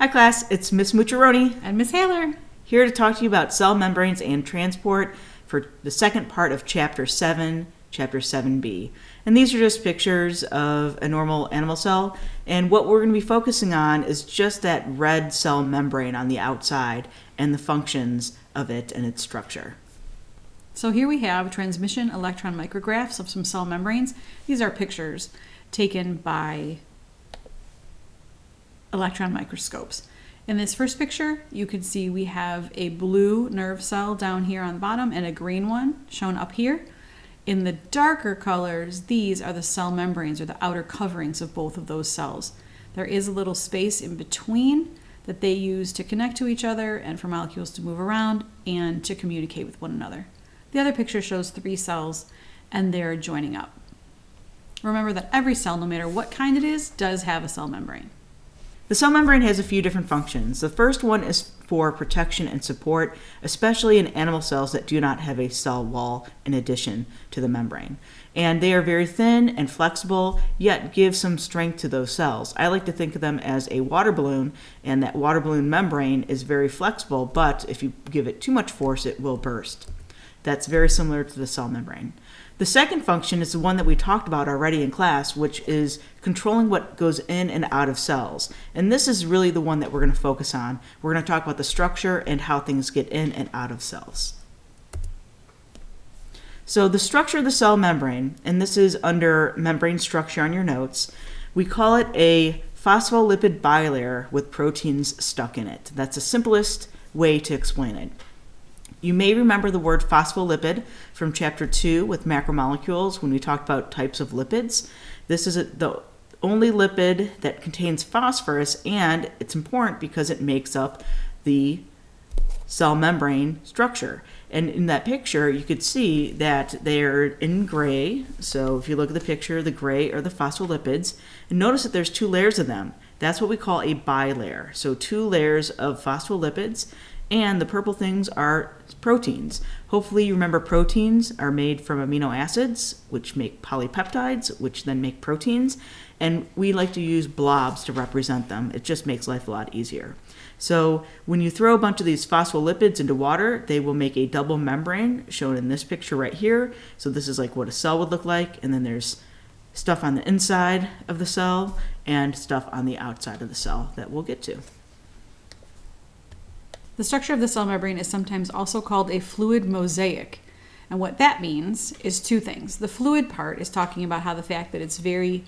Hi class, it's Miss Mucciaroni And Miss Haler. here to talk to you about cell membranes and transport for the second part of Chapter 7, Chapter 7b. And these are just pictures of a normal animal cell, and what we're going to be focusing on is just that red cell membrane on the outside and the functions of it and its structure. So here we have transmission electron micrographs of some cell membranes. These are pictures taken by electron microscopes. In this first picture, you can see we have a blue nerve cell down here on the bottom and a green one shown up here. In the darker colors, these are the cell membranes, or the outer coverings of both of those cells. There is a little space in between that they use to connect to each other and for molecules to move around and to communicate with one another. The other picture shows 3 cells and they're joining up. Remember that every cell, no matter what kind it is, does have a cell membrane. The cell membrane has a few different functions. The first one is for protection and support, especially in animal cells that do not have a cell wall in addition to the membrane. And they are very thin and flexible, yet give some strength to those cells. I like to think of them as a water balloon, and that water balloon membrane is very flexible, but if you give it too much force, it will burst. That's very similar to the cell membrane. The second function is the one that we talked about already in class, which is controlling what goes in and out of cells. And this is really the one that we're going to focus on. We're going to talk about the structure and how things get in and out of cells. So the structure of the cell membrane, and this is under membrane structure on your notes, we call it a phospholipid bilayer with proteins stuck in it. That's the simplest way to explain it. You may remember the word phospholipid from Chapter 2 with macromolecules when we talked about types of lipids. This is the only lipid that contains phosphorus, and it's important because it makes up the cell membrane structure. And in that picture, you could see that they're in gray. So if you look at the picture, the gray are the phospholipids. And notice that there's 2 layers of them. That's what we call a bilayer. So 2 layers of phospholipids. And the purple things are proteins. Hopefully you remember proteins are made from amino acids, which make polypeptides, which then make proteins. And we like to use blobs to represent them. It just makes life a lot easier. So when you throw a bunch of these phospholipids into water, they will make a double membrane, shown in this picture right here. So this is like what a cell would look like. And then there's stuff on the inside of the cell and stuff on the outside of the cell that we'll get to. The structure of the cell membrane is sometimes also called a fluid mosaic. And what that means is 2 things. The fluid part is talking about how the fact that it's very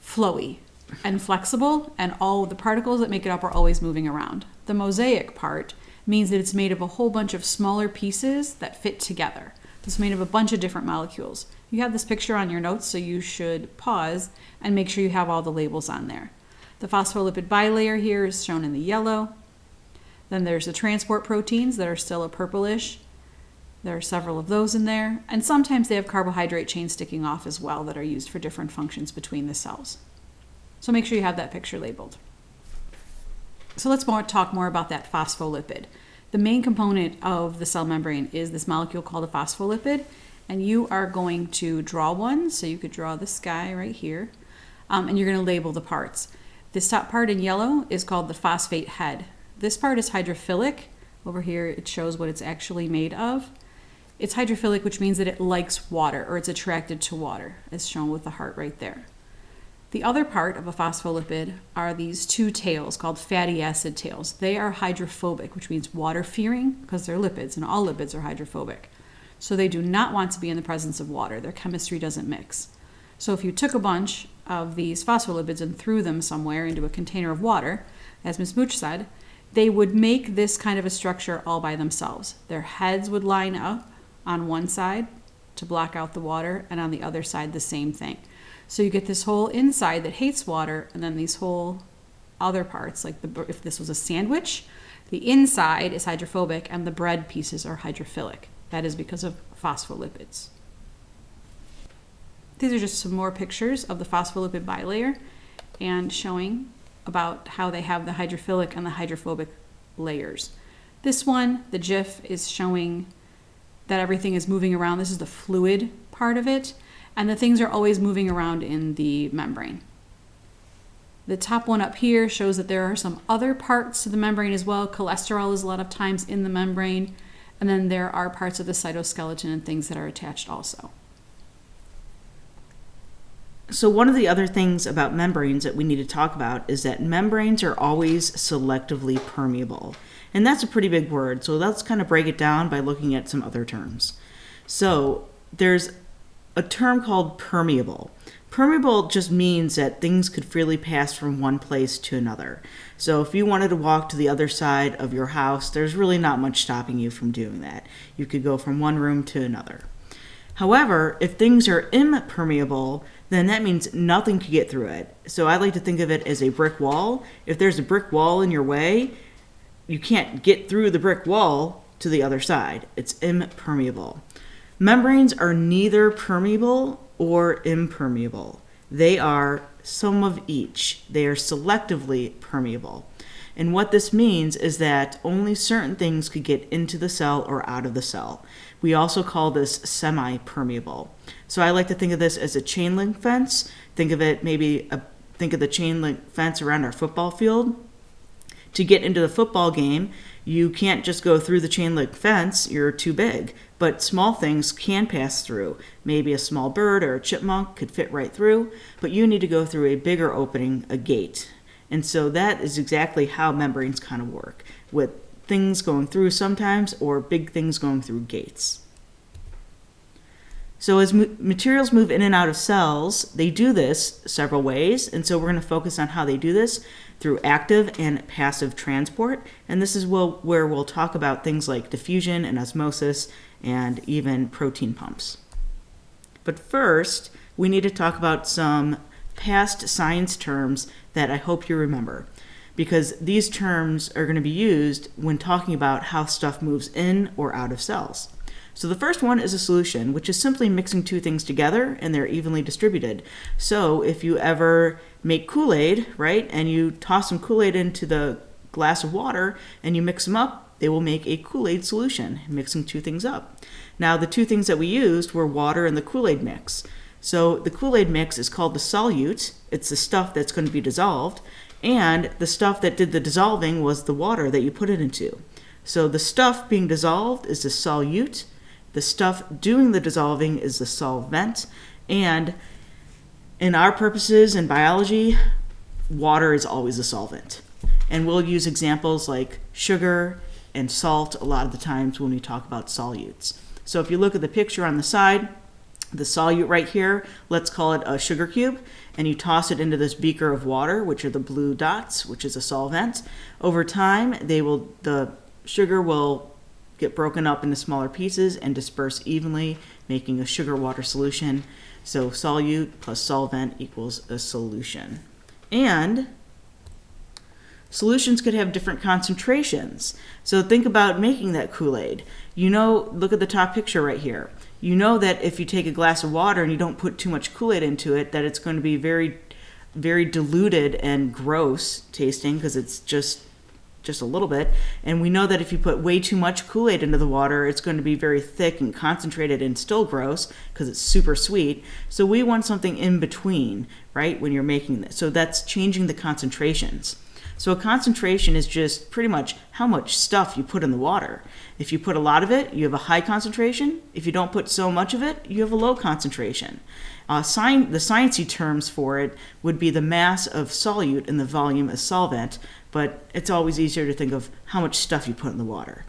flowy and flexible, and all the particles that make it up are always moving around. The mosaic part means that it's made of a whole bunch of smaller pieces that fit together. It's made of a bunch of different molecules. You have this picture on your notes, so you should pause and make sure you have all the labels on there. The phospholipid bilayer here is shown in the yellow. Then there's the transport proteins that are still a purplish. There are several of those in there. And sometimes they have carbohydrate chains sticking off as well that are used for different functions between the cells. So make sure you have that picture labeled. So let's talk more about that phospholipid. The main component of the cell membrane is this molecule called a phospholipid. And you are going to draw one. So you could draw this guy right here. And you're going to label the parts. This top part in yellow is called the phosphate head. This part is hydrophilic. Over here it shows what it's actually made of. It's hydrophilic, which means that it likes water, or it's attracted to water, as shown with the heart right there. The other part of a phospholipid are these 2 tails called fatty acid tails. They are hydrophobic, which means water-fearing, because they're lipids, and all lipids are hydrophobic. So they do not want to be in the presence of water. Their chemistry doesn't mix. So if you took a bunch of these phospholipids and threw them somewhere into a container of water, as Ms. Mooch said, they would make this kind of a structure all by themselves. Their heads would line up on one side to block out the water, and on the other side the same thing. So you get this whole inside that hates water, and then these whole other parts, like if this was a sandwich, the inside is hydrophobic and the bread pieces are hydrophilic. That is because of phospholipids. These are just some more pictures of the phospholipid bilayer and showing about how they have the hydrophilic and the hydrophobic layers. This one, the GIF, is showing that everything is moving around. This is the fluid part of it, and the things are always moving around in the membrane. The top one up here shows that there are some other parts to the membrane as well. Cholesterol is a lot of times in the membrane. And then there are parts of the cytoskeleton and things that are attached also. So one of the other things about membranes that we need to talk about is that membranes are always selectively permeable. And that's a pretty big word. So let's kind of break it down by looking at some other terms. So there's a term called permeable. Permeable just means that things could freely pass from one place to another. So if you wanted to walk to the other side of your house, there's really not much stopping you from doing that. You could go from one room to another. However, if things are impermeable, then that means nothing could get through it. So I like to think of it as a brick wall. If there's a brick wall in your way, you can't get through the brick wall to the other side. It's impermeable. Membranes are neither permeable or impermeable. They are some of each. They are selectively permeable. And what this means is that only certain things could get into the cell or out of the cell. We also call this semi-permeable. So I like to think of this as a chain link fence. Think of the chain link fence around our football field. To get into the football game, you can't just go through the chain link fence, you're too big. But small things can pass through. Maybe a small bird or a chipmunk could fit right through, but you need to go through a bigger opening, a gate. And so that is exactly how membranes kind of work, with things going through sometimes or big things going through gates. So as materials move in and out of cells, they do this several ways, and so we're going to focus on how they do this through active and passive transport, and this is where we'll talk about things like diffusion and osmosis and even protein pumps. But first, we need to talk about some past science terms that I hope you remember, because these terms are going to be used when talking about how stuff moves in or out of cells. So the first one is a solution, which is simply mixing two things together and they're evenly distributed. So if you ever make Kool-Aid, right, and you toss some Kool-Aid into the glass of water and you mix them up, they will make a Kool-Aid solution, mixing two things up. Now the two things that we used were water and the Kool-Aid mix. So the Kool-Aid mix is called the solute. It's the stuff that's going to be dissolved. And the stuff that did the dissolving was the water that you put it into. So the stuff being dissolved is the solute. The stuff doing the dissolving is the solvent. And in our purposes in biology, water is always a solvent. And we'll use examples like sugar and salt a lot of the times when we talk about solutes. So if you look at the picture on the side, the solute right here, let's call it a sugar cube, and you toss it into this beaker of water, which are the blue dots, which is a solvent. Over time, the sugar will get broken up into smaller pieces and disperse evenly, making a sugar water solution. So solute plus solvent equals a solution. And solutions could have different concentrations. So think about making that Kool-Aid. Look at the top picture right here. You know that if you take a glass of water and you don't put too much Kool-Aid into it, that it's going to be very, very diluted and gross tasting because it's just a little bit. And we know that if you put way too much Kool-Aid into the water, it's going to be very thick and concentrated and still gross because it's super sweet. So we want something in between, right, when you're making this. So that's changing the concentrations. So a concentration is just pretty much how much stuff you put in the water. If you put a lot of it, you have a high concentration. If you don't put so much of it, you have a low concentration. The sciencey terms for it would be the mass of solute and the volume of solvent, but it's always easier to think of how much stuff you put in the water.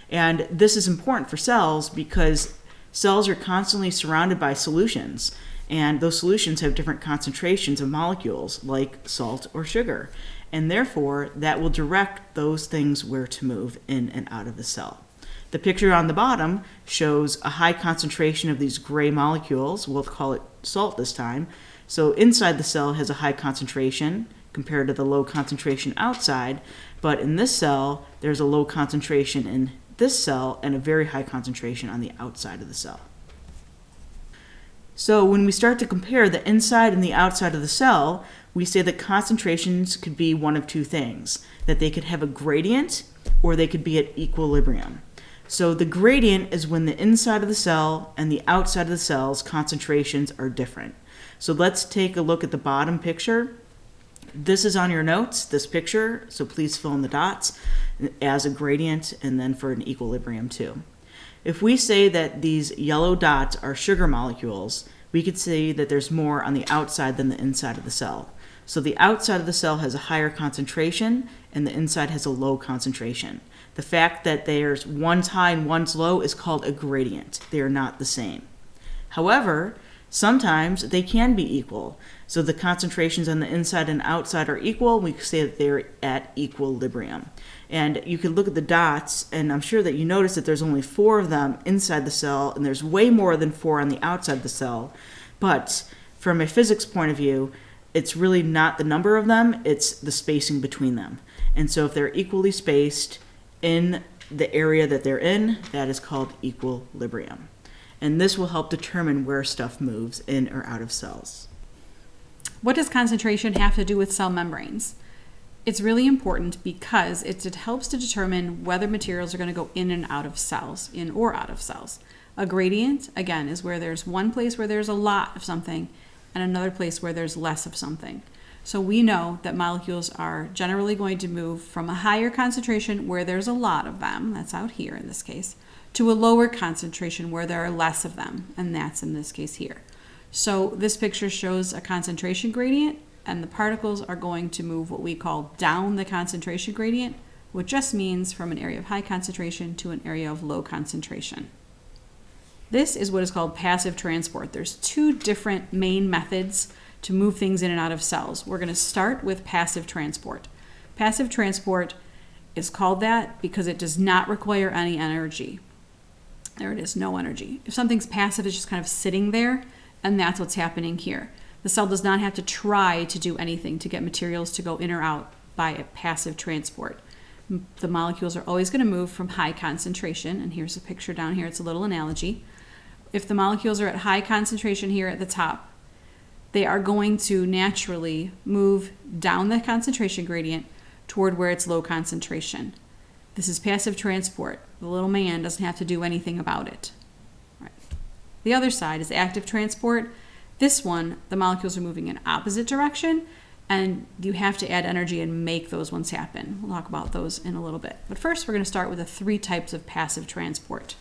And this is important for cells because cells are constantly surrounded by solutions, and those solutions have different concentrations of molecules like salt or sugar. And therefore, that will direct those things where to move in and out of the cell. The picture on the bottom shows a high concentration of these gray molecules. We'll call it salt this time. So inside the cell has a high concentration compared to the low concentration outside. But in this cell, there's a low concentration in this cell and a very high concentration on the outside of the cell. So when we start to compare the inside and the outside of the cell, we say that concentrations could be one of two things, that they could have a gradient or they could be at equilibrium. So the gradient is when the inside of the cell and the outside of the cell's concentrations are different. So let's take a look at the bottom picture. this is on your notes, this picture, so please fill in the dots as a gradient and then for an equilibrium too. If we say that these yellow dots are sugar molecules, we could say that there's more on the outside than the inside of the cell. So the outside of the cell has a higher concentration and the inside has a low concentration. The fact that there's one's high and one's low is called a gradient. They are not the same. However, sometimes they can be equal. So the concentrations on the inside and outside are equal. We say that they're at equilibrium. And you can look at the dots, and I'm sure that you notice that there's only 4 of them inside the cell, and there's way more than 4 on the outside of the cell. But from a physics point of view, it's really not the number of them, it's the spacing between them. And so if they're equally spaced in the area that they're in, that is called equilibrium. And this will help determine where stuff moves in or out of cells. What does concentration have to do with cell membranes? It's really important because it helps to determine whether materials are going to go in and out of cells, in or out of cells. A gradient, again, is where there's one place where there's a lot of something and another place where there's less of something. So we know that molecules are generally going to move from a higher concentration where there's a lot of them, that's out here in this case, to a lower concentration where there are less of them, and that's in this case here. So this picture shows a concentration gradient, and the particles are going to move what we call down the concentration gradient, which just means from an area of high concentration to an area of low concentration. This is what is called passive transport. There's 2 different main methods to move things in and out of cells. We're going to start with passive transport. Passive transport is called that because it does not require any energy. There it is, no energy. If something's passive, it's just kind of sitting there, and that's what's happening here. The cell does not have to try to do anything to get materials to go in or out by a passive transport. The molecules are always going to move from high concentration, and here's a picture down here, it's a little analogy. If the molecules are at high concentration here at the top, they are going to naturally move down the concentration gradient toward where it's low concentration. This is passive transport. The little man doesn't have to do anything about it. Right. The other side is active transport. This one, the molecules are moving in opposite direction, and you have to add energy and make those ones happen. We'll talk about those in a little bit. But first, we're going to start with the 3 types of passive transport.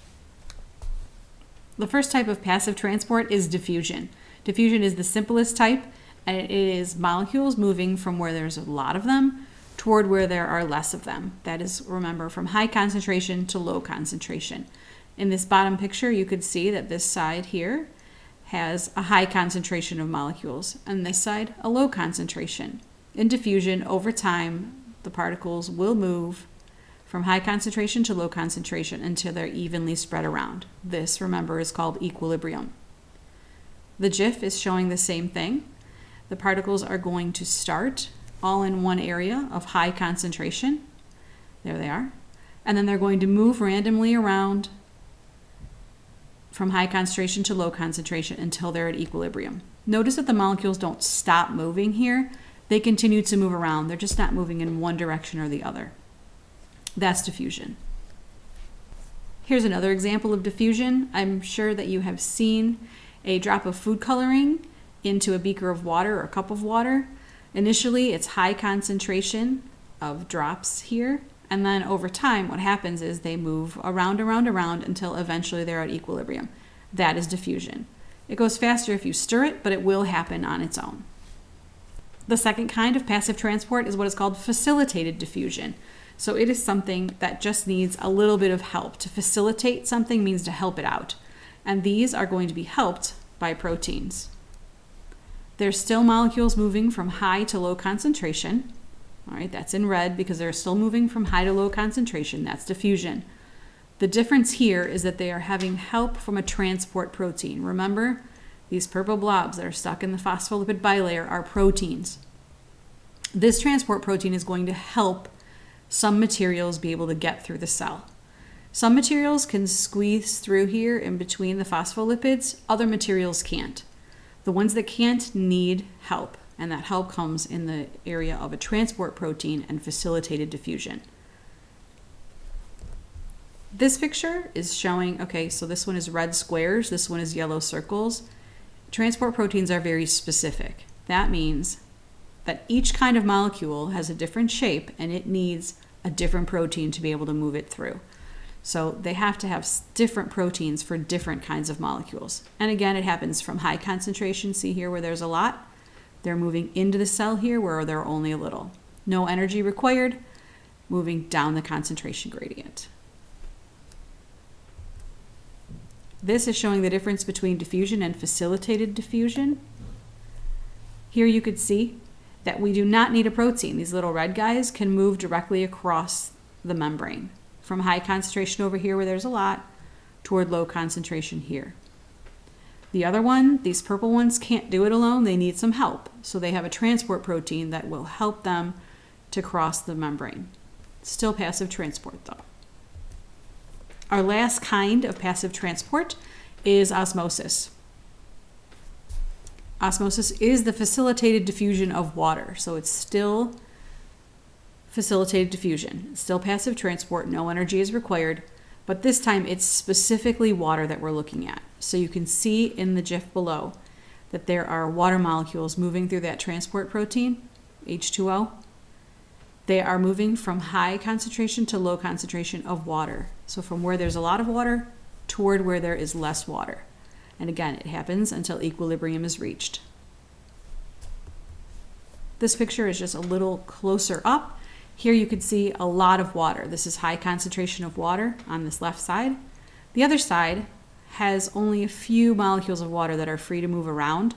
The first type of passive transport is diffusion. Diffusion is the simplest type, and it is molecules moving from where there's a lot of them toward where there are less of them. That is, remember, from high concentration to low concentration. In this bottom picture, you could see that this side here has a high concentration of molecules, and this side a low concentration. In diffusion, over time, the particles will move from high concentration to low concentration until they're evenly spread around. This, remember, is called equilibrium. The GIF is showing the same thing. The particles are going to start all in one area of high concentration. There they are. And then they're going to move randomly around from high concentration to low concentration until they're at equilibrium. Notice that the molecules don't stop moving here. They continue to move around. They're just not moving in one direction or the other. That's diffusion. Here's another example of diffusion. I'm sure that you have seen a drop of food coloring into a beaker of water or a cup of water. Initially, it's high concentration of drops here, and then over time, what happens is they move around until eventually they're at equilibrium. That is diffusion. It goes faster if you stir it, but it will happen on its own. The second kind of passive transport is what is called facilitated diffusion. So it is something that just needs a little bit of help. To facilitate something means to help it out. And these are going to be helped by proteins. There's still molecules moving from high to low concentration. All right, that's in red because they're still moving from high to low concentration. That's diffusion. The difference here is that they are having help from a transport protein. Remember, these purple blobs that are stuck in the phospholipid bilayer are proteins. This transport protein is going to help some materials be able to get through the cell. Some materials can squeeze through here in between the phospholipids. Other materials can't. The ones that can't need help, and that help comes in the area of a transport protein and facilitated diffusion. This picture is showing, okay, so this one is red squares, this one is yellow circles. Transport proteins are very specific. That means that each kind of molecule has a different shape and it needs a different protein to be able to move it through. So they have to have different proteins for different kinds of molecules. And again, it happens from high concentration, see here where there's a lot. They're moving into the cell here where there are only a little. No energy required, moving down the concentration gradient. This is showing the difference between diffusion and facilitated diffusion. Here you could see that we do not need a protein. These little red guys can move directly across the membrane from high concentration over here where there's a lot toward low concentration here. The other one, these purple ones, can't do it alone. They need some help. So they have a transport protein that will help them to cross the membrane. Still passive transport though. Our last kind of passive transport is osmosis. Osmosis is the facilitated diffusion of water. So it's still facilitated diffusion. It's still passive transport, no energy is required, but this time it's specifically water that we're looking at. So you can see in the GIF below that there are water molecules moving through that transport protein, H2O. They are moving from high concentration to low concentration of water. So from where there's a lot of water toward where there is less water. And again, it happens until equilibrium is reached. This picture is just a little closer up. Here you can see a lot of water. This is high concentration of water on this left side. The other side has only a few molecules of water that are free to move around.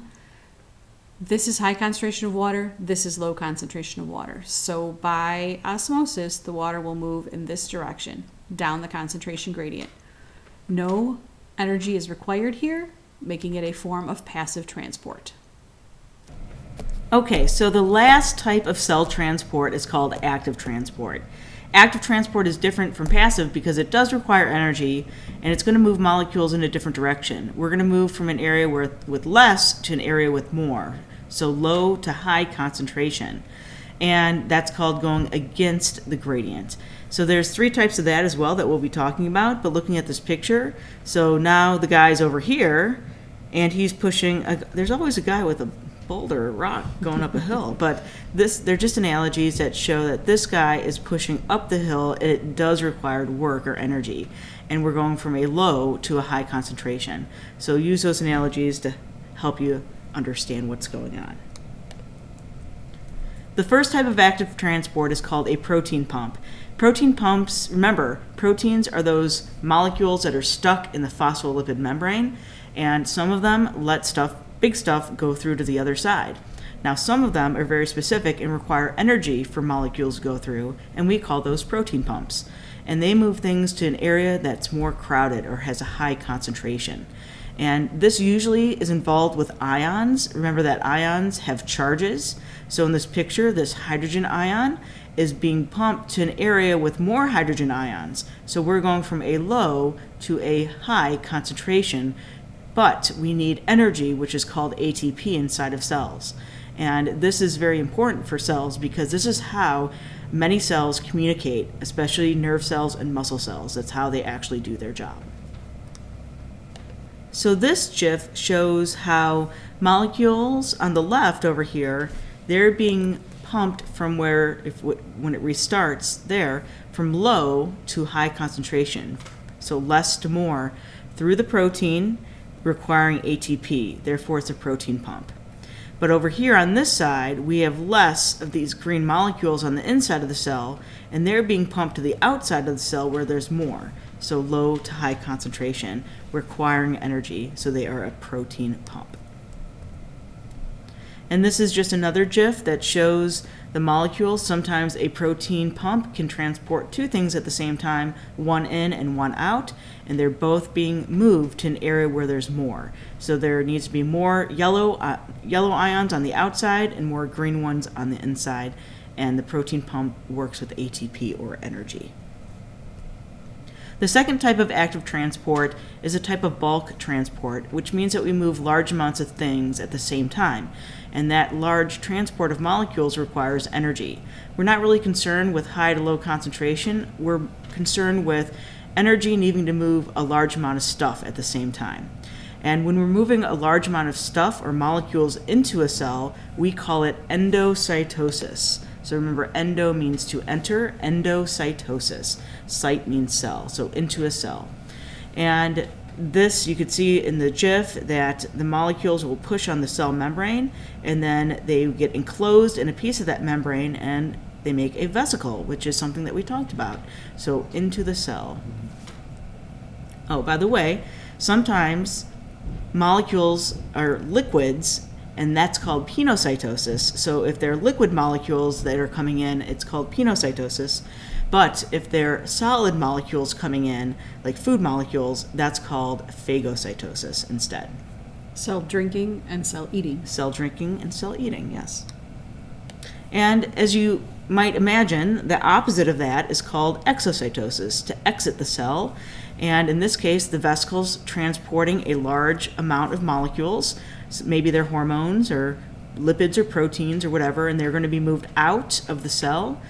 This is high concentration of water. This is low concentration of water. So by osmosis, the water will move in this direction, down the concentration gradient. No energy is required here, making it a form of passive transport. Okay, so the last type of cell transport is called active transport. Active transport is different from passive because it does require energy and it's going to move molecules in a different direction. We're going to move from an area with less to an area with more, so low to high concentration. And that's called going against the gradient. So there's 3 types of that as well that we'll be talking about, but looking at this picture, so now the guy's over here and he's pushing, there's always a guy with a boulder or rock going up a hill, but they're just analogies that show that this guy is pushing up the hill and it does require work or energy, and we're going from a low to a high concentration. So use those analogies to help you understand what's going on. The first type of active transport is called a protein pump. Protein pumps, remember, proteins are those molecules that are stuck in the phospholipid membrane, and some of them let big stuff go through to the other side. Now some of them are very specific and require energy for molecules to go through, and we call those protein pumps. And they move things to an area that's more crowded or has a high concentration. And this usually is involved with ions. Remember that ions have charges. So in this picture, this hydrogen ion is being pumped to an area with more hydrogen ions. So we're going from a low to a high concentration, but we need energy, which is called ATP inside of cells. And this is very important for cells because this is how many cells communicate, especially nerve cells and muscle cells. That's how they actually do their job. So this GIF shows how molecules on the left over here, they're being pumped from where, when it restarts there, from low to high concentration. So less to more through the protein, requiring ATP. Therefore, it's a protein pump. But over here on this side, we have less of these green molecules on the inside of the cell, and they're being pumped to the outside of the cell where there's more. So low to high concentration, requiring energy. So they are a protein pump. And this is just another GIF that shows the molecules. Sometimes a protein pump can transport 2 things at the same time, one in and one out, and they're both being moved to an area where there's more. So there needs to be more yellow ions on the outside and more green ones on the inside, and the protein pump works with ATP or energy. The second type of active transport is a type of bulk transport, which means that we move large amounts of things at the same time. And that large transport of molecules requires energy. We're not really concerned with high to low concentration. We're concerned with energy needing to move a large amount of stuff at the same time. And when we're moving a large amount of stuff or molecules into a cell, we call it endocytosis. So remember, endo means to enter, endocytosis. Cyte means cell, so into a cell. And this, you could see in the GIF that the molecules will push on the cell membrane, and then they get enclosed in a piece of that membrane, and they make a vesicle, which is something that we talked about. So into the cell. Oh, by the way, sometimes molecules are liquids, and that's called penocytosis. So if they're liquid molecules that are coming in, it's called penocytosis. But if they're solid molecules coming in, like food molecules, that's called phagocytosis instead. Cell drinking and cell eating. Cell drinking and cell eating, yes. And as you might imagine, the opposite of that is called exocytosis, to exit the cell. And in this case, the vesicle's transporting a large amount of molecules. Maybe they're hormones or lipids or proteins or whatever, and they're going to be moved out of the cell.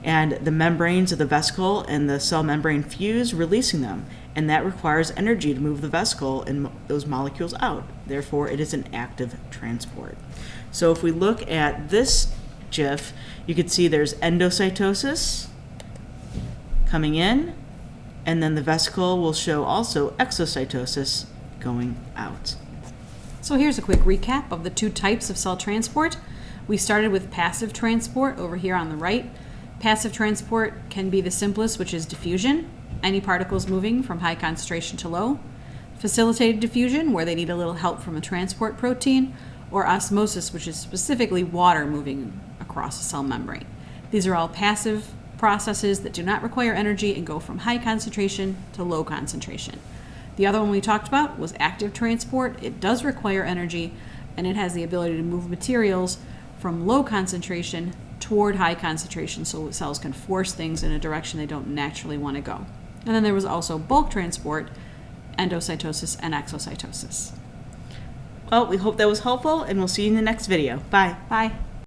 And the membranes of the vesicle and the cell membrane fuse, releasing them. And that requires energy to move the vesicle and those molecules out. Therefore, it is an active transport. So if we look at this GIF, you can see there's endocytosis coming in, and then the vesicle will show also exocytosis going out. So here's a quick recap of the two types of cell transport. We started with passive transport over here on the right. Passive transport can be the simplest, which is diffusion, any particles moving from high concentration to low. Facilitated diffusion, where they need a little help from a transport protein, or osmosis, which is specifically water moving across a cell membrane. These are all passive processes that do not require energy and go from high concentration to low concentration. The other one we talked about was active transport. It does require energy, and it has the ability to move materials from low concentration toward high concentration, so cells can force things in a direction they don't naturally want to go. And then there was also bulk transport, endocytosis and exocytosis. Well, we hope that was helpful, and we'll see you in the next video. Bye. Bye.